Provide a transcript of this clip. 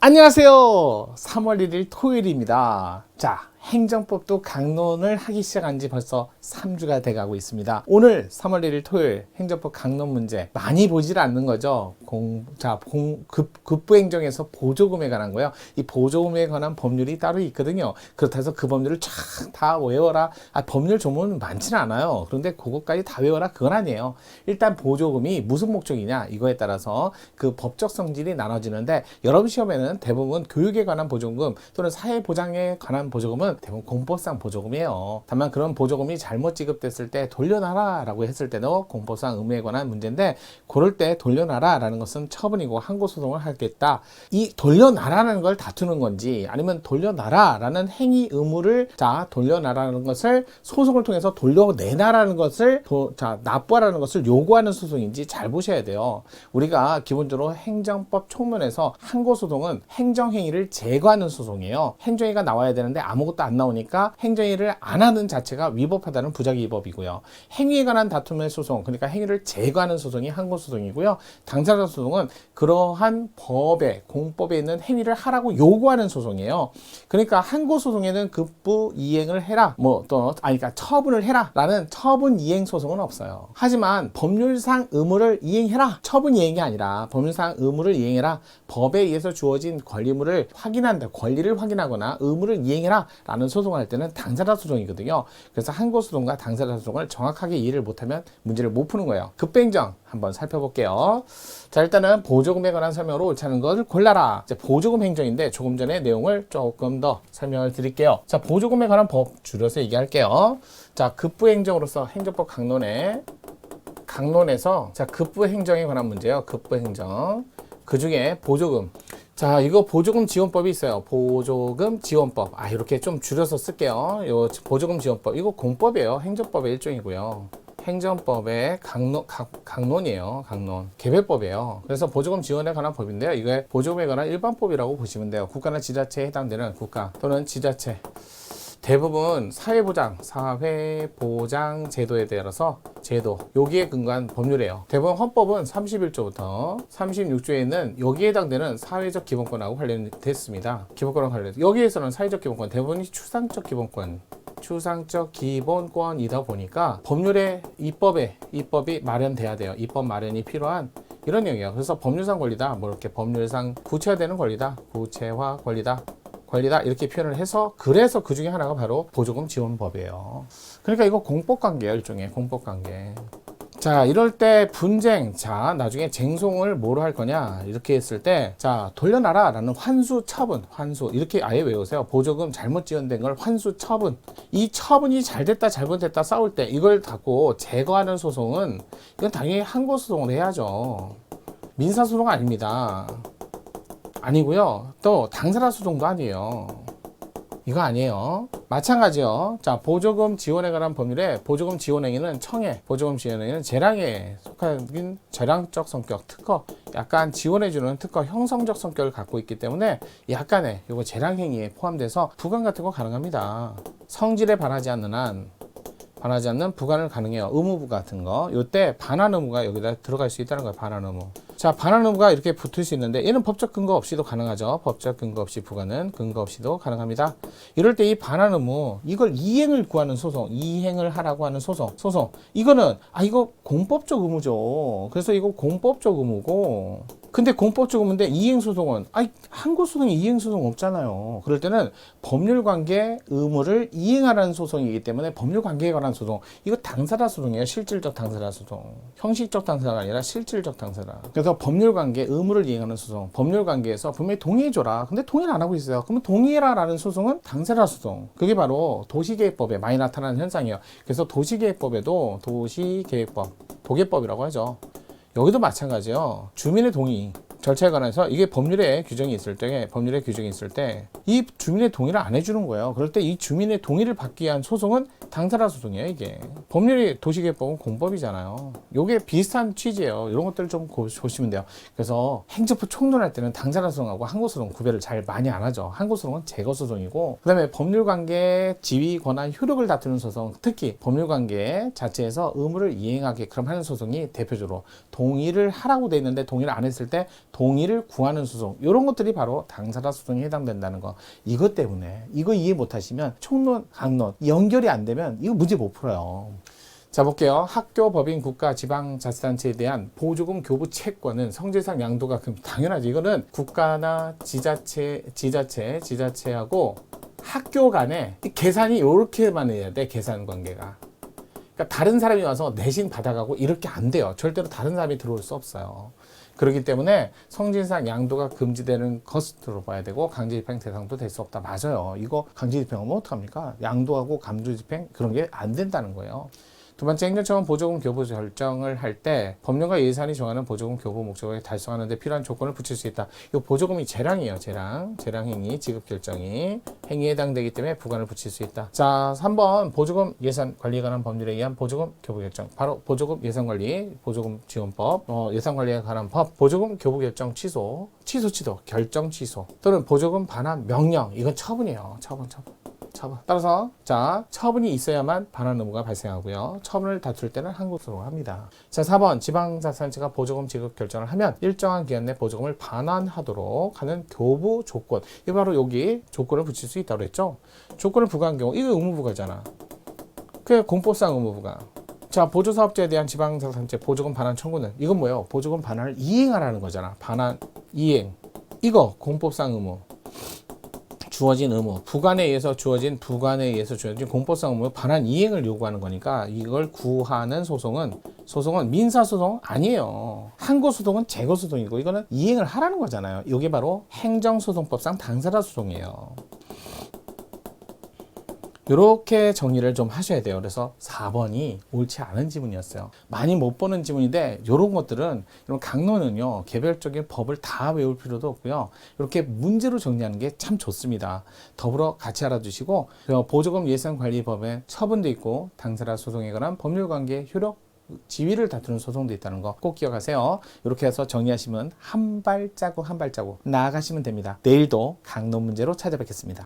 안녕하세요. 3월 1일 토요일입니다. 자, 행정법도 강론을 하기 시작한 지 벌써 3주가 돼가고 있습니다. 오늘 3월 1일 토요일 행정법 강론 문제 많이 보질 않는 거죠. 급부행정에서 보조금에 관한 거요. 이 보조금에 관한 법률이 따로 있거든요. 그렇다 해서 그 법률을 쫙 다 외워라. 법률 조문은 많지는 않아요. 그런데 그것까지 다 외워라 그건 아니에요. 일단 보조금이 무슨 목적이냐 이거에 따라서 그 법적 성질이 나눠지는데, 여러분 시험에는 대부분 교육에 관한 보조금 또는 사회보장에 관한 보조금은 대부분 공법상 보조금이에요. 다만 그런 보조금이 잘못 지급됐을 때 돌려놔라 라고 했을 때도 공법상 의무에 관한 문제인데, 그럴 때 돌려놔라 라는 것은 처분이고 항고소송을 하겠다. 이 돌려놔라는 걸 다투는 건지, 아니면 돌려놔라 라는 행위 의무를 돌려놔라는 것을 소송을 통해서 돌려내놔라는 것을 납부하라는 것을 요구하는 소송인지 잘 보셔야 돼요. 우리가 기본적으로 행정법 총론에서 항고소송은 행정행위를 제거하는 소송이에요. 행정행위가 나와야 되는데 아무것도 안 나오니까 행정행위를 안 하는 자체가 위법하다는 부작위 위법이고요. 행위에 관한 다툼의 소송, 그러니까 행위를 제거하는 소송이 항고소송이고요. 당사자 소송은 그러한 법에, 공법에 있는 행위를 하라고 요구하는 소송이에요. 그러니까 항고소송에는 급부 이행을 해라, 그러니까 처분을 해라 라는 처분 이행 소송은 없어요. 하지만 법률상 의무를 이행해라, 처분 이행이 아니라 법률상 의무를 이행해라, 법에 의해서 주어진 권리를 확인하거나 의무를 이행해라 라는 소송을 할 때는 당사자 소송이거든요. 그래서 항고소송과 당사자 소송을 정확하게 이해를 못하면 문제를 못 푸는 거예요. 급부행정 한번 살펴볼게요. 자, 일단은 보조금에 관한 설명으로 옳지 않은 것을 골라라. 이제 보조금 행정인데 조금 전에 내용을 조금 더 설명을 드릴게요. 자, 보조금에 관한 법 줄여서 얘기할게요. 자, 급부행정으로서 행정법 강론에서 급부행정에 관한 문제예요. 급부행정. 그 중에 보조금. 자, 이거 보조금 지원법이 있어요. 보조금 지원법. 이렇게 좀 줄여서 쓸게요. 요 보조금 지원법. 이거 공법이에요. 행정법의 일종이고요. 행정법의 강론이에요. 강론. 개별법이에요. 그래서 보조금 지원에 관한 법인데요. 이게 보조금에 관한 일반법이라고 보시면 돼요. 국가나 지자체에 해당되는 국가 또는 지자체. 대부분 사회보장 제도에 따라서 여기에 근거한 법률이에요. 대부분 헌법은 31조부터 36조에 있는 여기에 해당되는 사회적 기본권하고 관련됐습니다. 기본권하고 관련. 여기에서는 사회적 기본권, 대부분이 추상적 기본권이다 보니까 법률의 입법이 마련돼야 돼요. 입법 마련이 필요한 이런 내용이에요. 그래서 법률상 권리다, 이렇게 법률상 구체화되는 권리다, 구체화 권리다 이렇게 표현을 해서, 그래서 그 중에 하나가 바로 보조금 지원법이에요. 그러니까 이거 공법관계예요. 일종의 공법관계. 자, 이럴 때 분쟁, 나중에 쟁송을 뭐로 할 거냐 이렇게 했을 때, 돌려놔라 라는 환수 이렇게 아예 외우세요. 보조금 잘못 지원된 걸 환수 처분. 이 처분이 잘 됐다 잘못됐다 싸울 때 이걸 갖고 제거하는 소송은 이건 당연히 항고소송을 해야죠. 민사소송 아닙니다. 아니고요. 또 당사자 소송도 아니에요. 이거 아니에요. 마찬가지요. 자, 보조금 지원에 관한 법률에 보조금 지원행위는 보조금 지원행위는 재량에 속한 재량적 성격, 특허, 약간 지원해주는 특허 형성적 성격을 갖고 있기 때문에 약간의 요거 재량행위에 포함돼서 부관 같은 거 가능합니다. 성질에 반하지 않는 부관을 가능해요. 의무부 같은 거. 요때 반환 의무가 여기다 들어갈 수 있다는 거예요. 반환 의무. 자, 반환 의무가 이렇게 붙을 수 있는데 얘는 법적 근거 없이도 가능하죠. 법적 근거 없이 부관은 근거 없이도 가능합니다. 이럴 때 이 반환 의무, 이걸 이행을 구하는 소송, 이행을 하라고 하는 소송. 이거는 이거 공법적 의무죠. 그래서 이거 공법적 의무고, 근데 공법적 의무인데 이행소송은 항고소송에 이행소송 없잖아요. 그럴 때는 법률관계 의무를 이행하라는 소송이기 때문에 법률관계에 관한 소송, 이거 당사자 소송이에요. 실질적 당사자 소송. 형식적 당사자가 아니라 실질적 당사자. 그래서 법률관계 의무를 이행하는 소송, 법률관계에서 분명히 동의해줘라. 근데 동의를 안 하고 있어요. 그러면 동의해라 라는 소송은 당사자 소송. 그게 바로 도시계획법에 많이 나타나는 현상이에요. 그래서 도시계획법에도 도계법이라고 하죠. 여기도 마찬가지예요. 주민의 동의 절차에 관해서 이게 법률에 규정이 있을 때 이 주민의 동의를 안 해주는 거예요. 그럴 때 이 주민의 동의를 받기 위한 소송은 당사자 소송이에요. 이게 법률이 도시계획법은 공법이잖아요. 요게 비슷한 취지예요. 이런 것들을 좀 보시면 돼요. 그래서 행정법 총론할 때는 당사자 소송하고 항고소송 구별을 잘 많이 안 하죠. 항고소송은 제거소송이고, 그 다음에 법률관계 지위 권한 효력을 다투는 소송, 특히 법률관계 자체에서 의무를 이행하게끔 하는 소송이 대표적으로 동의를 하라고 돼 있는데 동의를 안 했을 때 동의를 구하는 소송, 이런 것들이 바로 당사자 소송에 해당된다는 거. 이것 때문에 이거 이해 못하시면 총론, 강론 연결이 안 되면 이거 문제 못 풀어요. 자, 볼게요. 학교, 법인, 국가, 지방, 자치단체에 대한 보조금 교부 채권은 성질상 양도가 당연하죠. 이거는 국가나 지자체하고 학교 간에 계산이 이렇게만 해야 돼. 계산 관계가. 그러니까 다른 사람이 와서 내신 받아가고 이렇게 안 돼요. 절대로 다른 사람이 들어올 수 없어요. 그렇기 때문에 성질상 양도가 금지되는 것으로 봐야 되고 강제집행 대상도 될 수 없다. 맞아요. 이거 강제집행하면 어떡합니까? 양도하고 감조집행 그런 게 안 된다는 거예요. 두 번째, 행정처는 보조금 교부 결정을 할 때 법령과 예산이 정하는 보조금 교부 목적을 달성하는 데 필요한 조건을 붙일 수 있다. 이 보조금이 재량이에요. 재량행위, 지급 결정이 행위에 해당되기 때문에 부관을 붙일 수 있다. 자, 3번 보조금 예산 관리에 관한 법률에 의한 보조금 교부 결정. 바로 보조금 예산 관리, 보조금 지원법, 예산 관리에 관한 법, 보조금 교부 결정 취소, 결정 취소 또는 보조금 반환 명령. 이건 처분이에요. 처분. 따라서 자, 처분이 있어야만 반환 의무가 발생하고요. 처분을 다툴 때는 한 곳으로 합니다. 자, 4번 지방자치단체가 보조금 지급 결정을 하면 일정한 기간 내 보조금을 반환하도록 하는 교부 조건. 이거 바로 여기 조건을 붙일 수 있다고 했죠. 조건을 부과한 경우 이거 의무부과잖아. 그게 공법상 의무부과. 자, 보조사업자에 대한 지방자치단체 보조금 반환 청구는 이건 뭐예요? 보조금 반환을 이행하라는 거잖아. 반환 이행. 이거 공법상 의무. 주어진 의무, 부관에 의해서 주어진 공법상 의무 반환 이행을 요구하는 거니까 이걸 구하는 소송은 민사소송 아니에요. 항고소송은 재고소송이고 이거는 이행을 하라는 거잖아요. 이게 바로 행정소송법상 당사자 소송이에요. 이렇게 정리를 좀 하셔야 돼요. 그래서 4번이 옳지 않은 지문이었어요. 많이 못 보는 지문인데 이런 것들은, 이런 강론은요, 개별적인 법을 다 외울 필요도 없고요. 이렇게 문제로 정리하는 게 참 좋습니다. 더불어 같이 알아두시고, 보조금 예산관리법에 처분도 있고 당사자 소송에 관한 법률관계 효력 지위를 다투는 소송도 있다는 거 꼭 기억하세요. 이렇게 해서 정리하시면 한 발자국 나아가시면 됩니다. 내일도 강론 문제로 찾아뵙겠습니다.